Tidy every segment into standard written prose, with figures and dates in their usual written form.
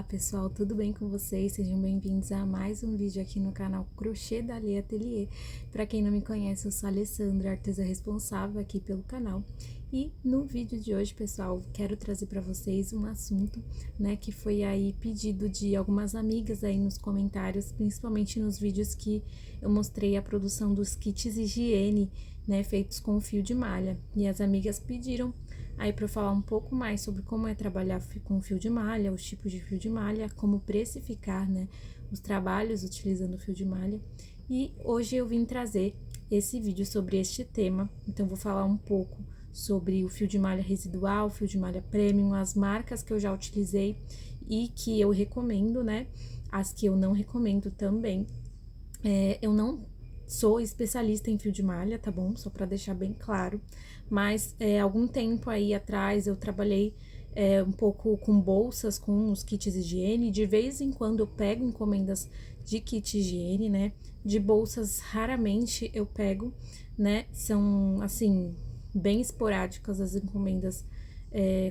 Olá pessoal, tudo bem com vocês? Sejam bem-vindos a mais um vídeo aqui no canal Crochê da Lê Ateliê. Para quem não me conhece, eu sou a Alessandra, artesã responsável aqui pelo canal. E no vídeo de hoje, pessoal, quero trazer para vocês um assunto, né, que foi aí pedido de algumas amigas aí nos comentários, principalmente nos vídeos que eu mostrei a produção dos kits higiene, né, feitos com fio de malha. E as amigas pediram aí para eu falar um pouco mais sobre como é trabalhar com fio de malha, os tipos de fio de malha, como precificar, né, os trabalhos utilizando fio de malha. E hoje eu vim trazer esse vídeo sobre este tema, então vou falar um pouco sobre o fio de malha residual, fio de malha premium, as marcas que eu já utilizei e que eu recomendo, né, as que eu não recomendo também. Eu não sou especialista em fio de malha, tá bom? Só para deixar bem claro. Mas algum tempo aí atrás eu trabalhei um pouco com bolsas, com os kits higiene. De vez em quando eu pego encomendas de kit higiene, né? De bolsas raramente eu pego, né? São, assim, bem esporádicas as encomendas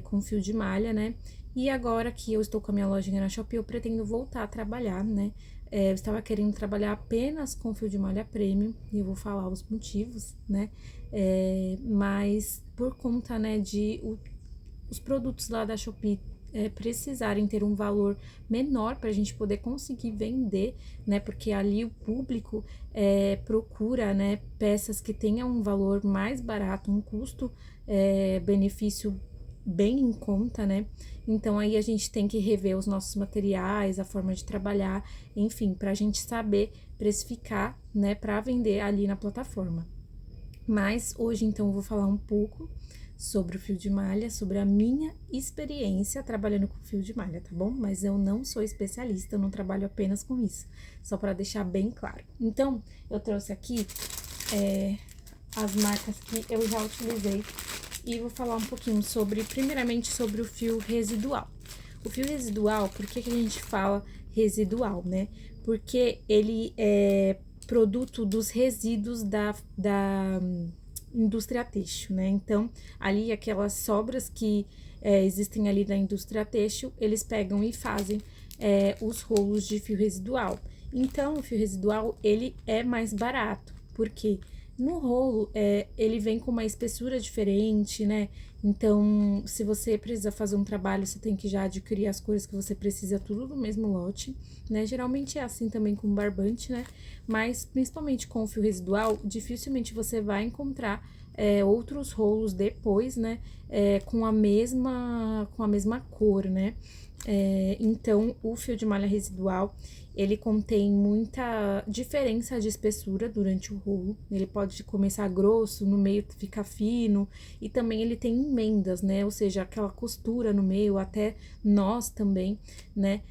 com fio de malha, né? E agora que eu estou com a minha lojinha na Shopee, eu pretendo voltar a trabalhar, né? Eu estava querendo trabalhar apenas com fio de malha premium, e eu vou falar os motivos, né? Mas por conta, né, de os produtos lá da Shopee precisarem ter um valor menor para a gente poder conseguir vender, né? Porque ali o público procura, né, peças que tenham um valor mais barato, um custo-benefício bem em conta, né? Então aí a gente tem que rever os nossos materiais, a forma de trabalhar, enfim, para a gente saber precificar, né, para vender ali na plataforma. Mas hoje então eu vou falar um pouco sobre o fio de malha, sobre a minha experiência trabalhando com fio de malha, tá bom? Mas eu não sou especialista, eu não trabalho apenas com isso, só para deixar bem claro. Então, eu trouxe aqui as marcas que eu já utilizei e vou falar um pouquinho sobre, primeiramente, sobre o fio residual. O fio residual, por que que a gente fala residual, né? Porque ele é produto dos resíduos da indústria têxtil, né? Então, ali aquelas sobras que existem ali da indústria têxtil, eles pegam e fazem os rolos de fio residual. Então, o fio residual, ele é mais barato, porque no rolo, ele vem com uma espessura diferente, né? Então, se você precisa fazer um trabalho, você tem que já adquirir as cores que você precisa, tudo no mesmo lote, né? Geralmente é assim também com barbante, né? Mas, principalmente com o fio residual, dificilmente você vai encontrar outros rolos depois, né? Com a mesma cor, né? Então, o fio de malha residual, ele contém muita diferença de espessura durante o rolo. Ele pode começar grosso, no meio ficar fino, e também ele tem emendas, né? Ou seja, aquela costura no meio, até nós também, né?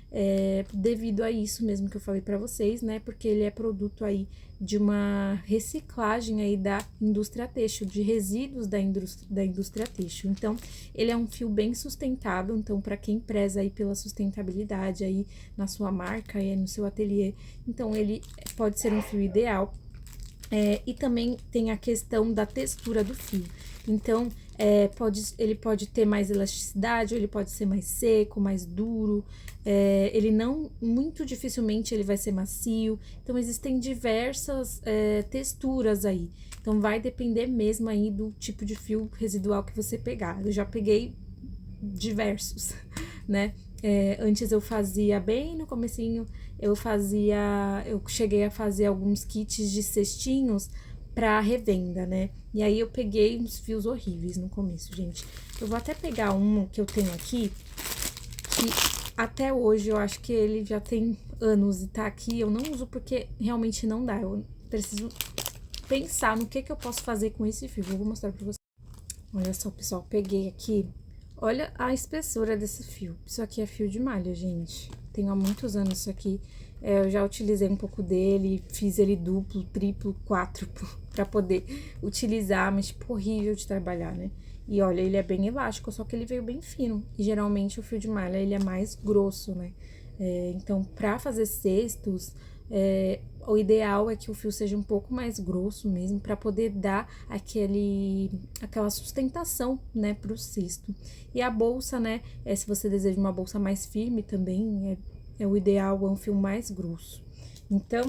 Devido a isso mesmo que eu falei pra vocês, né? Porque ele é produto aí de uma reciclagem aí da indústria têxtil, de resíduos da indústria têxtil. Então, ele é um fio bem sustentável, então, para quem preza aí pela sustentabilidade aí na sua marca e no seu ateliê, então, ele pode ser um fio ideal. E também tem a questão da textura do fio. Então, ele pode ter mais elasticidade, ou ele pode ser mais seco, mais duro. Ele não, muito dificilmente ele vai ser macio. Então, existem diversas texturas aí. Então, vai depender mesmo aí do tipo de fio residual que você pegar. Eu já peguei diversos, né? Antes eu fazia bem no comecinho, eu cheguei a fazer alguns kits de cestinhos para revenda, né? E aí eu peguei uns fios horríveis no começo, gente. Eu vou até pegar um que eu tenho aqui, que até hoje eu acho que ele já tem anos e tá aqui. Eu não uso porque realmente não dá. Eu preciso pensar no que eu posso fazer com esse fio. Vou mostrar pra vocês. Olha só, pessoal, peguei aqui. Olha a espessura desse fio. Isso aqui é fio de malha, gente. Tenho há muitos anos isso aqui. Eu já utilizei um pouco dele, fiz ele duplo, triplo, quádruplo, pra poder utilizar, mas, tipo, horrível de trabalhar, né? E olha, ele é bem elástico, só que ele veio bem fino. E geralmente o fio de malha, ele é mais grosso, né? Então, pra fazer cestos, o ideal é que o fio seja um pouco mais grosso mesmo, para poder dar aquela sustentação, né, pro cesto. E a bolsa, né, se você deseja uma bolsa mais firme também, é o ideal, é um fio mais grosso. Então,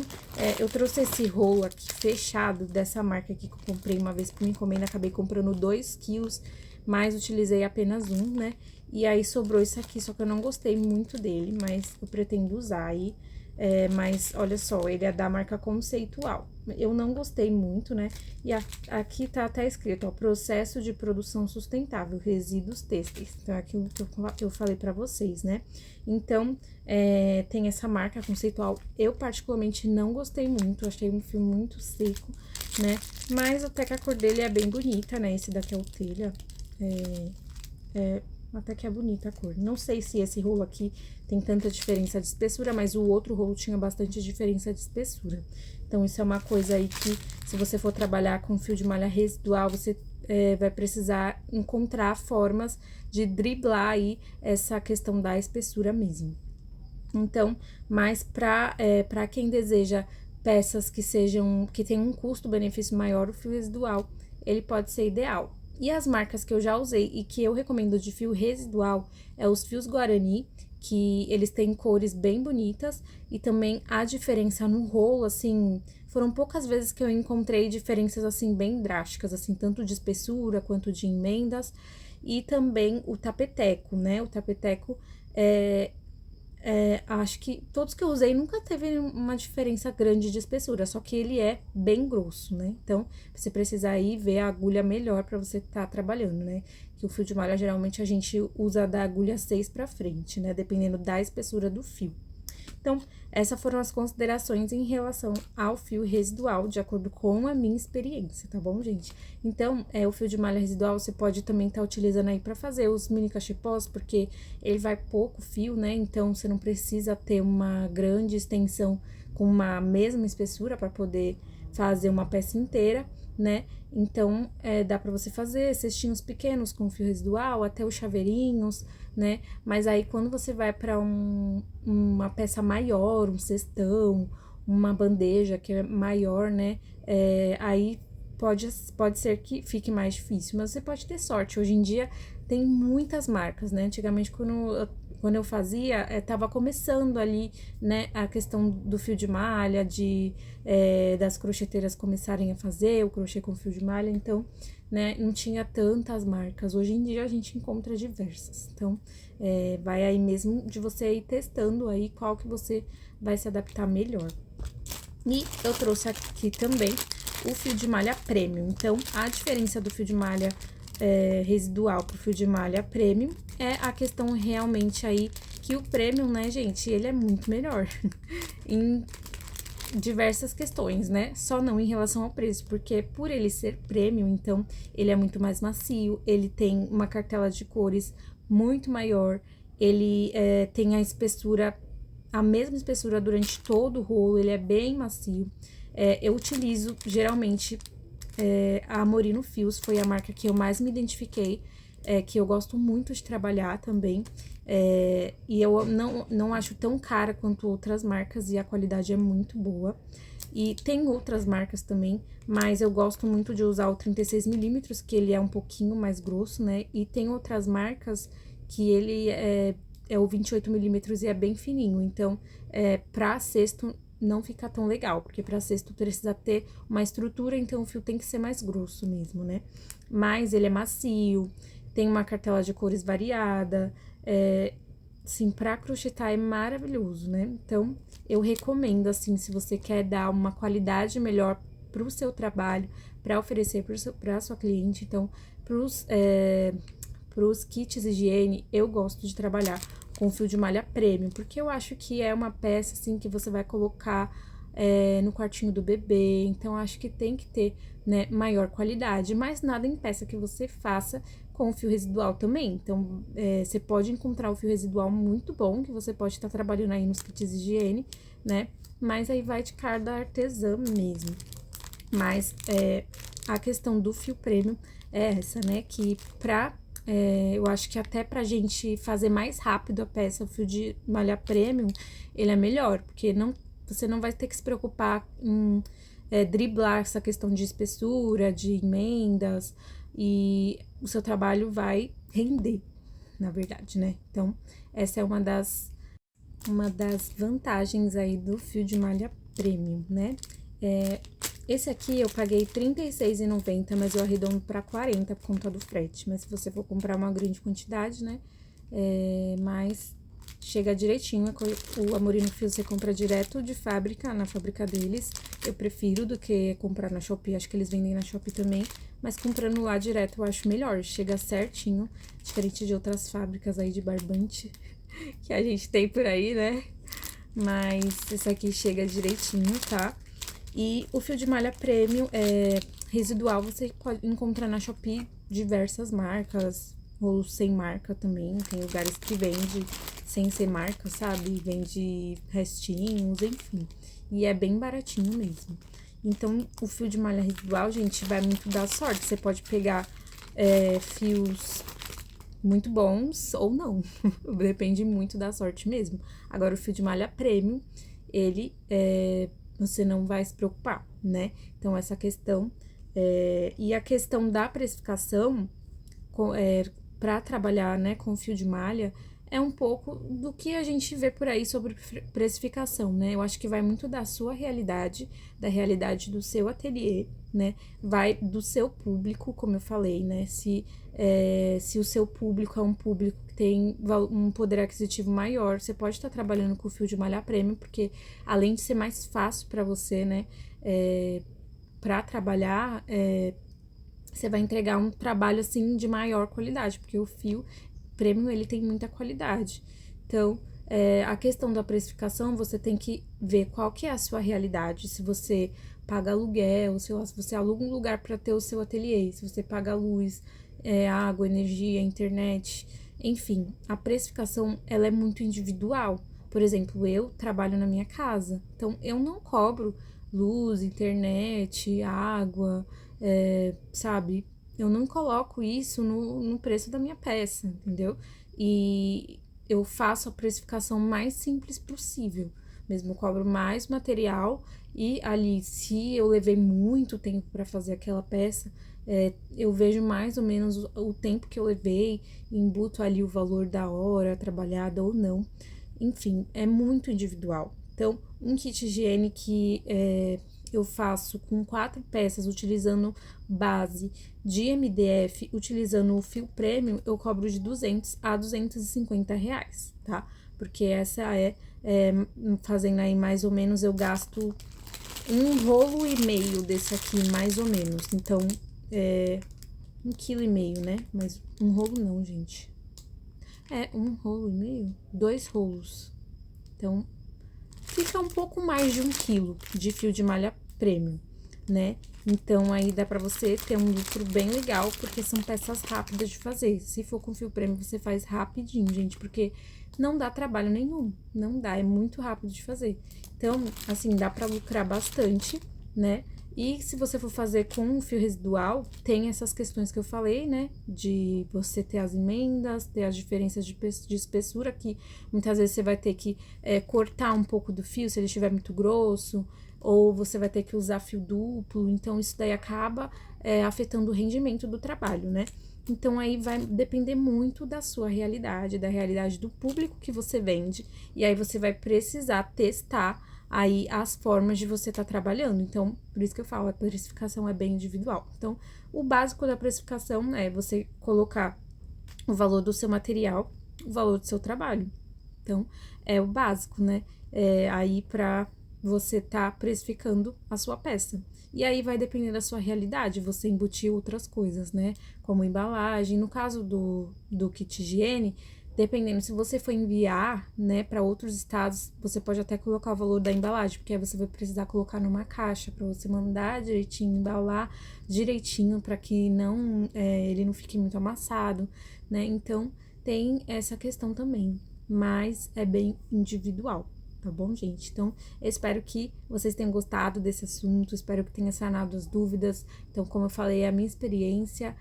eu trouxe esse rolo aqui fechado dessa marca aqui que eu comprei uma vez por encomenda, acabei comprando 2 quilos, mas utilizei apenas um, né? E aí sobrou isso aqui, só que eu não gostei muito dele, mas eu pretendo usar aí. Mas olha só, ele é da marca Conceitual. Eu não gostei muito, né? E aqui tá até escrito, ó, processo de produção sustentável, resíduos têxteis. Então, é aquilo que eu falei pra vocês, né? Então, tem essa marca Conceitual. Eu, particularmente, não gostei muito, achei um fio muito seco, né? Mas até que a cor dele é bem bonita, né? Esse daqui é o telha. Até que é bonita a cor. Não sei se esse rolo aqui tem tanta diferença de espessura, mas o outro rolo tinha bastante diferença de espessura. Então, isso é uma coisa aí que, se você for trabalhar com fio de malha residual, você vai precisar encontrar formas de driblar aí essa questão da espessura mesmo. Então, mas para quem deseja peças que tenham um custo-benefício maior, o fio residual, ele pode ser ideal. E as marcas que eu já usei e que eu recomendo de fio residual os fios Guarani, que eles têm cores bem bonitas, e também a diferença no rolo, assim, foram poucas vezes que eu encontrei diferenças, assim, bem drásticas, assim, tanto de espessura quanto de emendas, e também o tapeteco, né? O tapeteco acho que todos que eu usei nunca teve uma diferença grande de espessura, só que ele é bem grosso, né? Então, você precisa aí ver a agulha melhor pra você estar trabalhando, né? Que o fio de malha, geralmente, a gente usa da agulha 6 pra frente, né? Dependendo da espessura do fio. Então, essas foram as considerações em relação ao fio residual, de acordo com a minha experiência, tá bom, gente? Então, o fio de malha residual você pode também estar utilizando aí para fazer os mini cachepós, porque ele vai pouco fio, né? Então, você não precisa ter uma grande extensão com uma mesma espessura para poder fazer uma peça inteira, né? Então, dá para você fazer cestinhos pequenos com fio residual, até os chaveirinhos, né? Mas aí, quando você vai para uma peça maior, um cestão, uma bandeja que é maior, né? Aí pode ser que fique mais difícil, mas você pode ter sorte. Hoje em dia tem muitas marcas, né? Antigamente, quando eu fazia, tava começando ali, né, a questão do fio de malha, das crocheteiras começarem a fazer o crochê com fio de malha, então, né, não tinha tantas marcas. Hoje em dia a gente encontra diversas. Então, vai aí mesmo de você ir testando aí qual que você vai se adaptar melhor. E eu trouxe aqui também o fio de malha premium. Então, a diferença do fio de malha residual pro fio de malha premium é a questão realmente aí que o premium, né, gente, ele é muito melhor em diversas questões, né? Só não em relação ao preço, porque por ele ser premium, então ele é muito mais macio, ele tem uma cartela de cores muito maior, ele tem a mesma espessura durante todo o rolo, ele é bem macio. Eu utilizo geralmente a Amorino Fios, foi a marca que eu mais me identifiquei, que eu gosto muito de trabalhar também. E eu não acho tão cara quanto outras marcas e a qualidade é muito boa. E tem outras marcas também, mas eu gosto muito de usar o 36mm, que ele é um pouquinho mais grosso, né? E tem outras marcas que ele é o 28mm e é bem fininho. Então, pra cesto não fica tão legal, porque pra cesto precisa ter uma estrutura, então o fio tem que ser mais grosso mesmo, né? Mas ele é macio, tem uma cartela de cores variada, assim, pra crochetar é maravilhoso, né? Então, eu recomendo, assim, se você quer dar uma qualidade melhor pro seu trabalho, pra oferecer pra sua cliente, então, pros kits higiene, eu gosto de trabalhar com fio de malha premium, porque eu acho que é uma peça, assim, que você vai colocar no quartinho do bebê, então acho que tem que ter, né, maior qualidade, mas nada impeça que você faça com o fio residual também. Então, você pode encontrar o fio residual muito bom, que você pode estar trabalhando aí nos kits higiene, né, mas aí vai de cada artesã mesmo. Mas a questão do fio premium é essa, né, que eu acho que até pra gente fazer mais rápido a peça, o fio de malha premium, ele é melhor, porque não você não vai ter que se preocupar em driblar essa questão de espessura, de emendas, e o seu trabalho vai render, na verdade, né? Então, essa é uma das vantagens aí do fio de malha premium, né? Esse aqui eu paguei R$36,90, mas eu arredondo para 40 por conta do frete. Mas se você for comprar uma grande quantidade, né? Mas chega direitinho. O Amorino Fio você compra direto de fábrica, na fábrica deles. Eu prefiro do que comprar na Shopee. Acho que eles vendem na Shopee também. Mas comprando lá direto eu acho melhor. Chega certinho, diferente de outras fábricas aí de barbante que a gente tem por aí, né? Mas esse aqui chega direitinho, tá? E o fio de malha premium residual, você pode encontrar na Shopee diversas marcas, ou sem marca também. Tem lugares que vende sem ser marca, sabe? Vende restinhos, enfim. E é bem baratinho mesmo. Então, o fio de malha residual, gente, vai muito dar sorte. Você pode pegar fios muito bons ou não. Depende muito da sorte mesmo. Agora, o fio de malha premium, ele você não vai se preocupar, né? Então, essa questão. E a questão da precificação, para trabalhar, né, com fio de malha, é um pouco do que a gente vê por aí sobre precificação, né? Eu acho que vai muito da sua realidade, da realidade do seu ateliê, né? Vai do seu público, como eu falei, né? Se o seu público é um público que tem um poder aquisitivo maior, você pode estar trabalhando com fio de malha premium, porque além de ser mais fácil para você, né? Para trabalhar, você vai entregar um trabalho, assim, de maior qualidade, porque o fio premium, ele tem muita qualidade. Então, a questão da precificação, você tem que ver qual que é a sua realidade, se você paga aluguel, se você aluga um lugar para ter o seu ateliê, se você paga luz, água, energia, internet, enfim, a precificação, ela é muito individual. Por exemplo, eu trabalho na minha casa, então eu não cobro luz, internet, água, sabe? Eu não coloco isso no preço da minha peça, entendeu? E eu faço a precificação mais simples possível. Mesmo eu cobro mais material e ali, se eu levei muito tempo para fazer aquela peça, eu vejo mais ou menos o tempo que eu levei, embuto ali o valor da hora trabalhada ou não. Enfim, é muito individual. Então, um kit higiene que eu faço com 4 peças, utilizando base de MDF, utilizando o fio premium, eu cobro de 200 a 250 reais, tá? Porque essa fazendo aí mais ou menos, eu gasto 1,5 kg desse aqui, mais ou menos. Então, 1,5 kg, né? Mas um rolo não, gente. 1,5 kg? 2 rolos. Então, fica um pouco mais de 1 kg de fio de malha premium, né? Então, aí dá pra você ter um lucro bem legal, porque são peças rápidas de fazer. Se for com fio premium, você faz rapidinho, gente, porque não dá trabalho nenhum. Não dá, é muito rápido de fazer. Então, assim, dá pra lucrar bastante, né? E se você for fazer com um fio residual, tem essas questões que eu falei, né? De você ter as emendas, ter as diferenças de espessura, que muitas vezes você vai ter que cortar um pouco do fio se ele estiver muito grosso, ou você vai ter que usar fio duplo, então isso daí acaba afetando o rendimento do trabalho, né? Então, aí vai depender muito da sua realidade, da realidade do público que você vende, e aí você vai precisar testar aí as formas de você estar trabalhando. Então, por isso que eu falo, a precificação é bem individual. Então, o básico da precificação é você colocar o valor do seu material, o valor do seu trabalho. Então, é o básico, né? Aí para você tá precificando a sua peça. E aí vai depender da sua realidade, você embutir outras coisas, né? Como embalagem. No caso do kit higiene, dependendo, se você for enviar, né, para outros estados, você pode até colocar o valor da embalagem, porque aí você vai precisar colocar numa caixa para você mandar direitinho, embalar direitinho para que ele não fique muito amassado, né? Então, tem essa questão também, mas é bem individual. Tá bom, gente? Então, eu espero que vocês tenham gostado desse assunto, espero que tenha sanado as dúvidas. Então, como eu falei, a minha experiência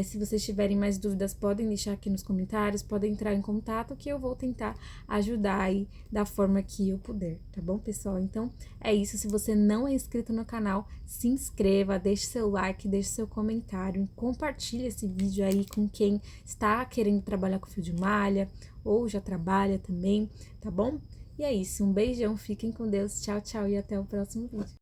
Se vocês tiverem mais dúvidas, podem deixar aqui nos comentários, podem entrar em contato que eu vou tentar ajudar aí da forma que eu puder, tá bom, pessoal? Então, é isso. Se você não é inscrito no canal, se inscreva, deixe seu like, deixe seu comentário, compartilhe esse vídeo aí com quem está querendo trabalhar com fio de malha ou já trabalha também, tá bom? E é isso, um beijão, fiquem com Deus, tchau, tchau e até o próximo vídeo.